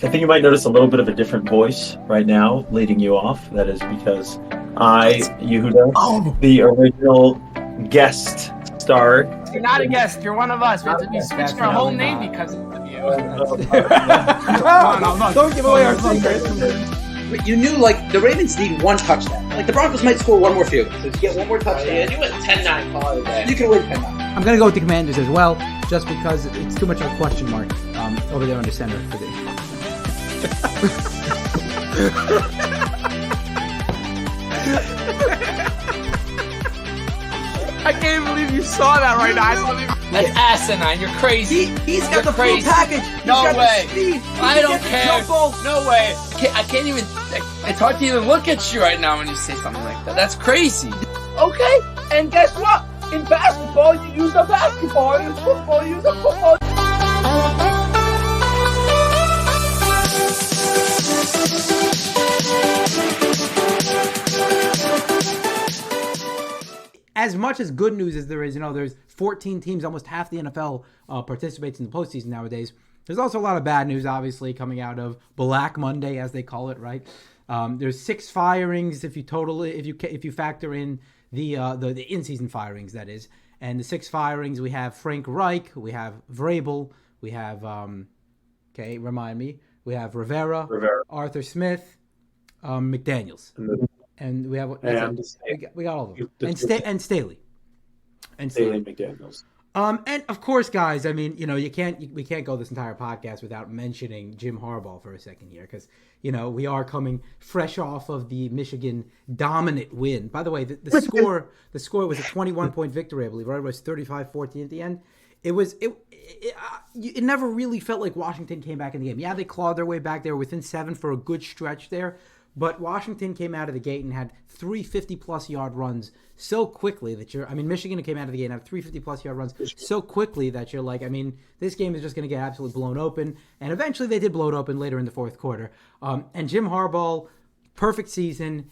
I think you might notice a little bit of a different voice right now leading you off. That is because Yehuda, the original guest star. You're not a guest. You're one of us. We switched our whole name because of you. No, Don't give away our secrets. But you knew, like, the Ravens need one touchdown. Like, the Broncos might score one more field. So if you get one more touchdown, Yeah, you went 10-9 call it a day. you can win 10-9. I'm going to go with the Commanders as well, just because it's too much of a question mark over there under center for the. I can't believe you saw that right now. That's asinine. You're crazy. He's got You're the crazy. full package. He's No got way. The speed. I don't care. Jump ball. No way. I can't even. It's hard to even look at you right now when you say something like that. That's crazy. Okay. And guess what? In basketball, you use a basketball. In football, you use a football. As much as good news as there is, there's 14 teams, almost half the NFL participates in the postseason nowadays. There's also a lot of bad news, obviously, coming out of Black Monday, as they call it, right? There's 6 firings if you factor in the in-season firings, that is. And the 6 firings, we have Frank Reich, we have Vrabel, we have remind me, we have Rivera. Arthur Smith, McDaniels. And we have we got all of them. And Staley. Staley McDaniels. And of course, guys, I mean, we can't go this entire podcast without mentioning Jim Harbaugh for a second here, because we are coming fresh off of the Michigan dominant win. By the way, the score was a 21-point victory, I believe, right? It was 35-14 at the end. It never really felt like Washington came back in the game. Yeah, they clawed their way back. They were within 7 for a good stretch there. But Washington came out of the gate and had 3 50-plus yard runs so quickly that Michigan came out of the gate and had 3 50-plus yard runs so quickly that you're like, this game is just going to get absolutely blown open. And eventually they did blow it open later in the fourth quarter. And Jim Harbaugh, perfect season.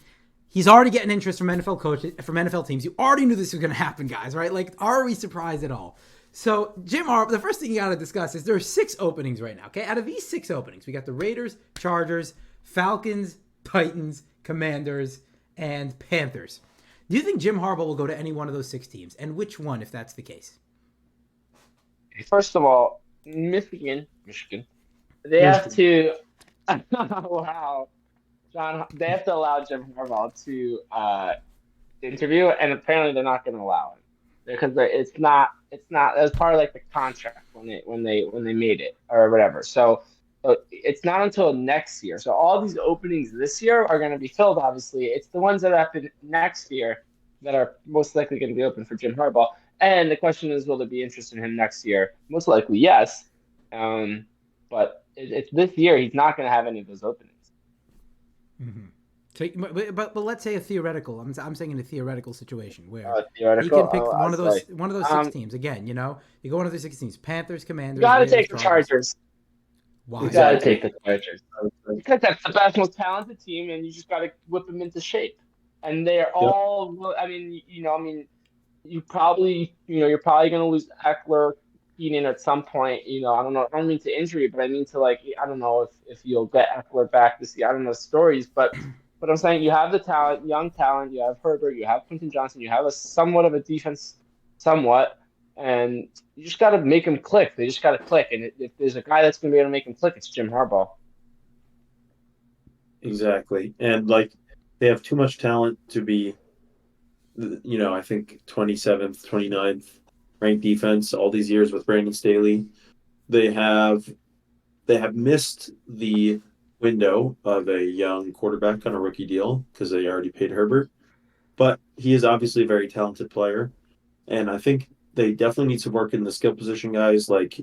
He's already getting interest from NFL coaches, from NFL teams. You already knew this was going to happen, guys, right? Like, are we surprised at all? So, Jim Harbaugh, the first thing you got to discuss is there are 6 openings right now, okay? Out of these 6 openings, we got the Raiders, Chargers, Falcons, Titans, Commanders, and Panthers. Do you think Jim Harbaugh will go to any one of those 6 teams? And which one, if that's the case? First of all, Michigan. They have to. Wow, John. They have to allow Jim Harbaugh to interview, and apparently they're not going to allow it because it's not. That was part of like the contract when they made it or whatever. So it's not until next year. So all these openings this year are going to be filled, obviously. It's the ones that happen next year that are most likely going to be open for Jim Harbaugh. And the question is, will there be interest in him next year? Most likely, yes. But it's this year, he's not going to have any of those openings. Mm-hmm. So, but let's say a theoretical. I'm saying in a theoretical situation where he Theoretical? can pick one of those 6 teams. Again, you go one of the 6 teams: Panthers, Commanders. You got to Raiders, take the Chargers. Why? You got to take the Chargers because that's the best, most talented team, and you just got to whip them into shape. And they're all. You're probably going to lose Eckler, Keenan at some point. I don't know. I don't mean to injury, but I mean to I don't know if you'll get Eckler back this year. I don't know stories, but I'm saying you have the talent, young talent. You have Herbert, you have Quentin Johnson, you have a somewhat of a defense, and you just got to make them click. They just got to click. And if there's a guy that's going to be able to make them click, it's Jim Harbaugh. Exactly. And they have too much talent to be, I think 27th, 29th ranked defense all these years with Brandon Staley. They have missed the window of a young quarterback on a rookie deal because they already paid Herbert. But he is obviously a very talented player. And I think they definitely need to work in the skill position guys, like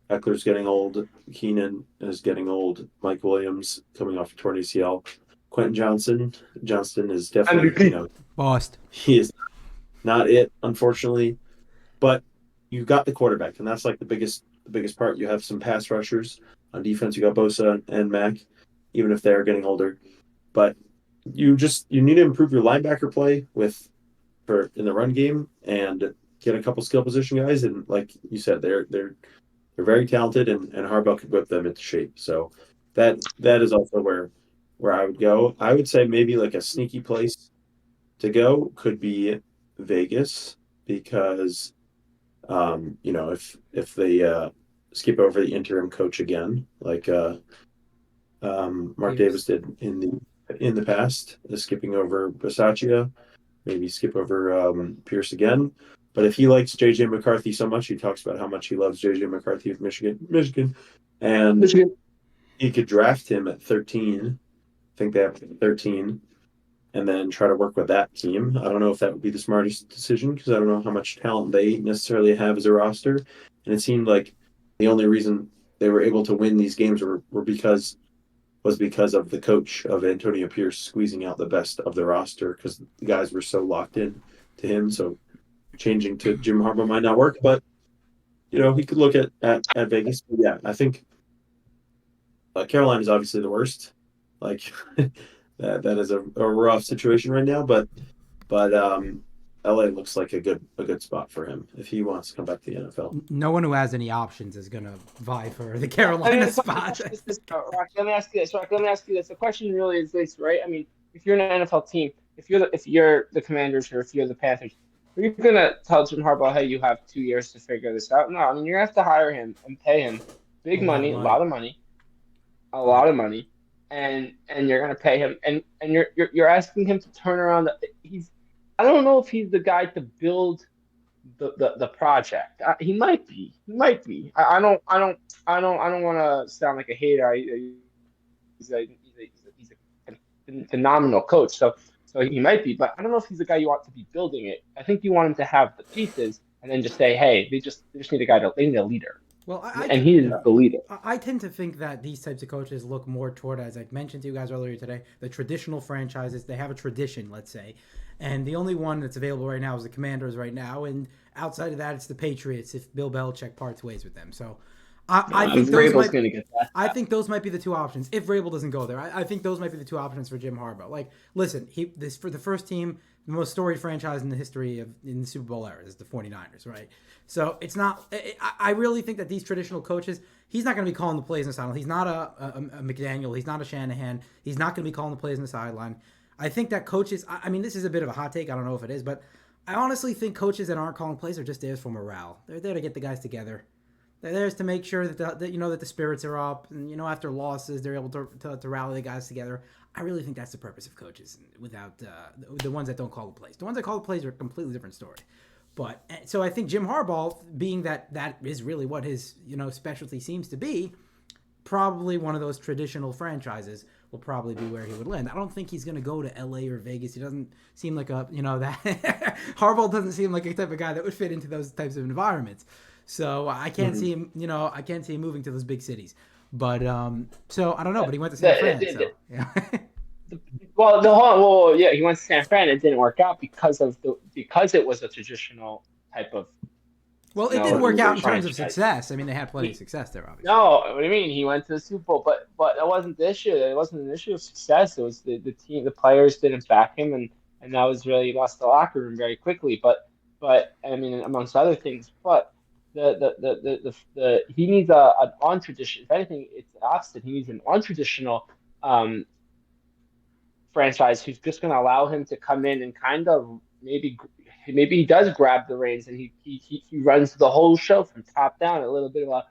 Eckler's getting old, Keenan is getting old, Mike Williams coming off a torn ACL, Quentin Johnston is definitely Bossed. He is not it, unfortunately, but you got the quarterback, and that's the biggest part. You have some pass rushers on defense. You got Bosa and Mack, even if they are getting older, but you need to improve your linebacker play in the run game and get a couple skill position guys, and like you said, they're very talented, and Harbaugh could whip them into shape. So that is also where I would go. I would say maybe like a sneaky place to go could be Vegas because if they skip over the interim coach again, like Mark Davis Pierce. did in the past, skipping over Bisaccia, maybe skip over Pierce again. But if he likes JJ McCarthy so much, he talks about how much he loves JJ McCarthy of Michigan, and Michigan. he could draft him at 13. I think they have 13, and then try to work with that team. I don't know if that would be the smartest decision because I don't know how much talent they necessarily have as a roster. And it seemed like the only reason they were able to win these games were because of the coach of Antonio Pierce squeezing out the best of the roster because the guys were so locked in to him. So changing to Jim Harbaugh might not work, but he could look at Vegas. But yeah, I think Carolina is obviously the worst. Like that is a rough situation right now, but LA looks like a good spot for him if he wants to come back to the NFL. No one who has any options is going to vie for the I Carolina mean, spot. Rock, let me ask you this. Rock, let me ask you this. The question really is this, right? I mean, if you're an NFL team, if you're the Commanders or if you're the Panthers, are you gonna tell Jim Harbaugh, hey, you have 2 years to figure this out? No, I mean you're gonna have to hire him and pay him big money, a lot of money, and you're gonna pay him, and you're asking him to turn around. I don't know if he's the guy to build the project. He might be. He might be. I don't want to sound like a hater. He's a phenomenal coach. So he might be, but I don't know if he's the guy you want to be building it. I think you want him to have the pieces and then just say, hey, they just need a guy they need a leader. Well, And he is the leader. I tend to think that these types of coaches look more toward, as I mentioned to you guys earlier today, the traditional franchises. They have a tradition, let's say, and the only one that's available right now is the Commanders right now, and outside of that, it's the Patriots if Bill Belichick parts ways with them. So I think Vrabel's get that. I think those might be the two options if Vrabel doesn't go there. I think those might be the two options for Jim Harbaugh. Like, listen, for the first team, the most storied franchise in the history in the Super Bowl era is the 49ers, right? So it's not. I really think that these traditional coaches, he's not going to be calling the plays in the sideline. He's not a McDaniel. He's not a Shanahan. He's not going to be calling the plays in the sideline. I think that coaches. I mean, this is a bit of a hot take. I don't know if it is, but I honestly think coaches that aren't calling plays are just there for morale. They're there to get the guys together. They're there to make sure that the spirits are up, and after losses they're able to rally the guys together. I really think that's the purpose of coaches. Without the ones that don't call the plays, the ones that call the plays are a completely different story. But so I think Jim Harbaugh, being that is really what his specialty seems to be, probably one of those traditional franchises will probably be where he would land. I don't think he's going to go to LA or Vegas. He doesn't seem like that Harbaugh doesn't seem like a type of guy that would fit into those types of environments. So I can't see him, I can't see him moving to those big cities. But so I don't know. But he went to San Fran. So, yeah. Well, yeah, he went to San Fran. It didn't work out because it was a traditional type of. Well, it didn't work out in terms of success. I mean, they had plenty of success there, obviously. No, what do you mean? He went to the Super Bowl, but that wasn't the issue. It wasn't an issue of success. It was the team, the players didn't back him, and that was really, he lost the locker room very quickly. But I mean, amongst other things, but. He needs an untraditional. If anything, it's the opposite. He needs an untraditional franchise who's just going to allow him to come in and kind of maybe he does grab the reins and he runs the whole show from top down. A little bit of a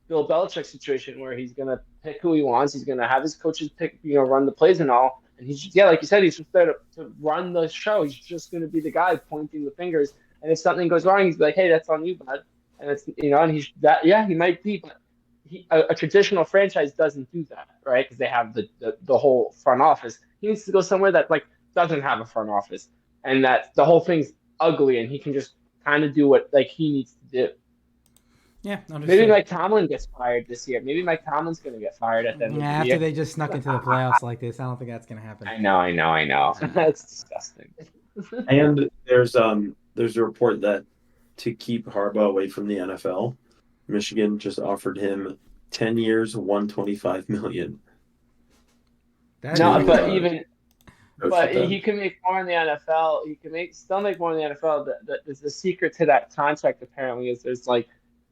Bill Belichick situation where he's going to pick who he wants. He's going to have his coaches run the plays and all. And like you said, he's just there to run the show. He's just going to be the guy pointing the fingers. And if something goes wrong, he's like, "Hey, that's on you, bud." And it's and he's that. Yeah, he might be, but a traditional franchise doesn't do that, right? Because they have the whole front office. He needs to go somewhere that doesn't have a front office, and that the whole thing's ugly, and he can just kind of do what he needs to do. Yeah, understood. Maybe Mike Tomlin gets fired this year. Maybe Mike Tomlin's going to get fired at the end of the year. After they just snuck into the playoffs like this, I don't think that's going to happen. I know. That's disgusting. And there's a report that to keep Harbaugh away from the NFL, Michigan just offered him 10 years, $125 million. But he can make more in the NFL. He can still make more in the NFL. The secret to that contract apparently is there's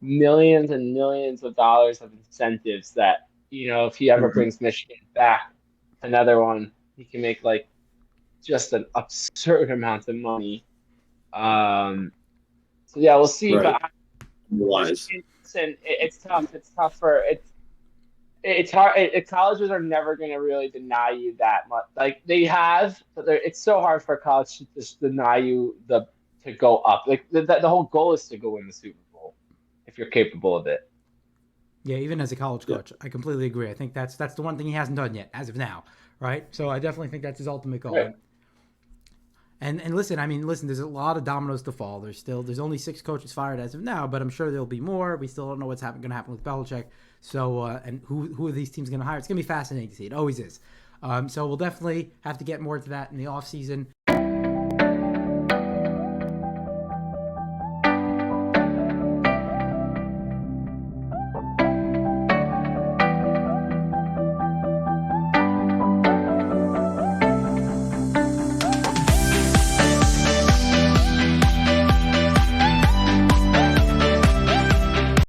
millions and millions of dollars of incentives that if he ever brings Michigan back, another one, he can make like just an absurd amount of money. So yeah, we'll see. Right. But Wise. listen, it's tough. It's tough for it's hard. Colleges are never going to really deny you that much. Like they have, but it's so hard for a college to just deny you to go up. Like the whole goal is to go win the Super Bowl if you're capable of it. Yeah, even as a college coach, I completely agree. I think that's the one thing he hasn't done yet, as of now, right? So I definitely think that's his ultimate goal. Right. And listen, there's a lot of dominoes to fall. There's only 6 coaches fired as of now, but I'm sure there'll be more. We still don't know what's going to happen with Belichick. So and who are these teams going to hire? It's going to be fascinating to see. It always is. So we'll definitely have to get more to that in the offseason.